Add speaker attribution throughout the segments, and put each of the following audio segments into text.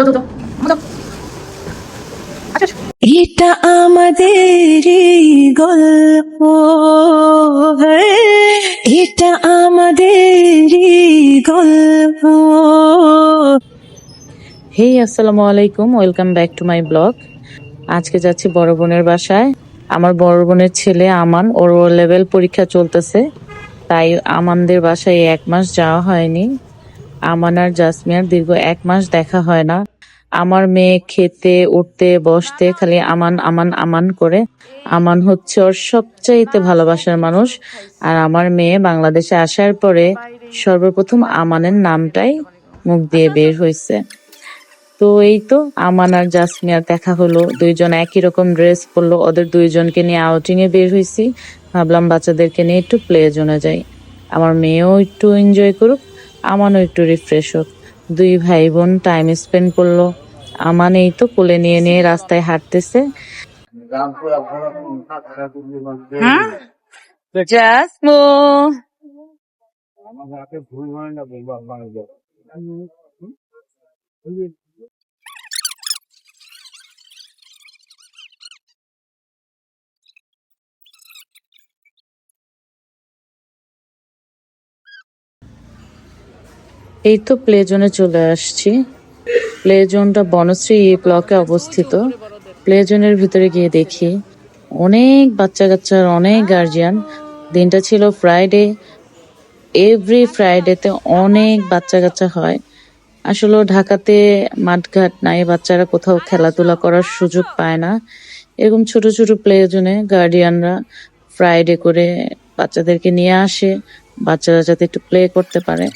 Speaker 1: যাও যাও যাও যাও। আচ্ছা আচ্ছা।
Speaker 2: এটা আমাদেরই গল্প, এটা আমাদেরই গল্প।
Speaker 3: হেই আসসালামু আলাইকুম, welcome back to my blog. আজকে যাচ্ছি বড় বোনের বাসায়। আমার বড় বোনের ছেলে আমান, ওর ও লেভেল পরীক্ষা চলতেছে, তাই আমানদের বাসায় 1 মাস যাওয়া হয়নি। আমান আর জাসমিয়ার দীর্ঘ 1 মাস দেখা হয় না। আমার মেয়ে খেতে উঠতে বসতে খালি আমান আমান আমান করে। আমান হচ্ছে ওর সবচাইতে ভালোবাসার মানুষ। আর আমার মেয়ে বাংলাদেশে আসার পরে সর্বপ্রথম আমানের নামটাই মুখ দিয়ে বের হয়েছে। তো এই তো আমান আর জাসমিয়ার দেখা হলো, দুইজন একই রকম ড্রেস পরলো, ওদের দুইজনকে নিয়ে আউটিং এ বের হয়েছি। ভাবলাম বাচ্চাদেরকে নিয়ে একটু প্লে জোনে যাই, আমার মেয়েও একটু এনজয় করুক, আমানও একটু রিফ্রেশ হোক। দুই ভাই বোন টাইম স্পেন্ড করলো। আমান এই তো কোলে নিয়ে নিয়ে রাস্তায় হাঁটতেছে। জাসমু, এই তো প্লে জোনে চলে আসছি। প্লে জোনটা বনশ্রী ব্লকে অবস্থিত। প্লে জোনের ভিতরে গিয়ে দেখি অনেক বাচ্চা কাচ্চার অনেক গার্জিয়ান। দিনটা ছিল ফ্রাইডে। এভরি ফ্রাইডেতে অনেক বাচ্চা কাচ্চা হয়। আসলে ঢাকাতে মাঠঘাট নাই, বাচ্চারা কোথাও খেলাধুলা করার সুযোগ পায় না। এরকম ছোট ছোট প্লে জোনে গার্ডিয়ানরা ফ্রাইডে করে বাচ্চাদেরকে নিয়ে আসে, বাচ্চারা যাতে একটু প্লে করতে পারে।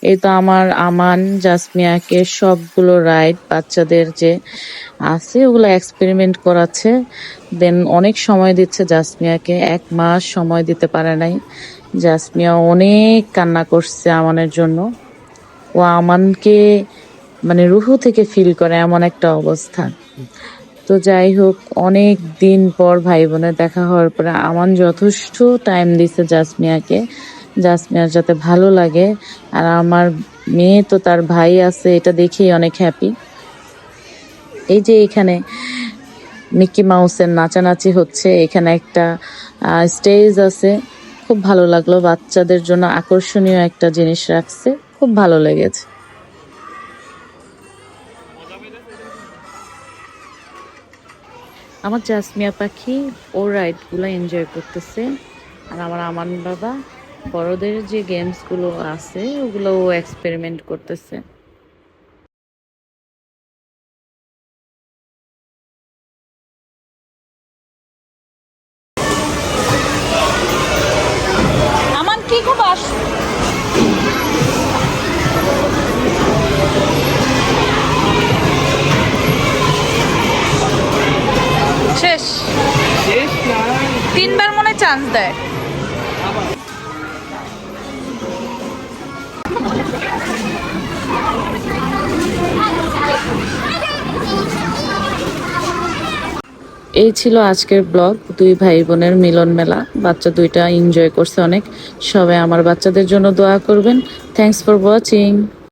Speaker 3: এই তো আমার আমান জাসমিয়াকে সবগুলো রাইড বাচ্চাদের যে আছে ওগুলো এক্সপেরিমেন্ট করাচ্ছে। দেন অনেক সময় দিচ্ছে জাসমিয়াকে, 1 মাস সময় দিতে পারে নাই। জাসমিয়া অনেক কান্না করছে আমানের জন্য। ও আমানকে মানে রুহু থেকে ফিল করে, এমন একটা অবস্থা। তো যাই হোক, অনেক দিন পর ভাই বোনের দেখা হওয়ার পরে আমান যথেষ্ট টাইম দিছে জাসমিয়াকে, জাসমিয়ার যাতে ভালো লাগে। আর আমার মেয়ে তো তার ভাই আছে, এটা দেখেই অনেক হ্যাপি। এই যে এখানে মিকি মাউসের নাচানাচি হচ্ছে, এখানে একটা স্টেজ আছে, খুব ভালো লাগলো। বাচ্চাদের জন্য আকর্ষণীয় একটা জিনিস রাখছে, খুব ভালো লেগেছে। আমার জাসমিয়া পাখি ওর রাইড গুলো এনজয় করতেছে। আর আমার আমান বাবা বড়দের যে গেমস গুলো আছে ওগুলো ও এক্সপেরিমেন্ট করতেছে।
Speaker 1: আমান কি খবর? শেষ 3বার মনে চান্স দেয়।
Speaker 3: এই ছিল আজকের ব্লগ, দুই ভাই বোনের মিলন মেলা। বাচ্চা দুইটা এনজয় করছে অনেক। সবাই আমার বাচ্চাদের জন্য দোয়া করবেন। Thanks for watching.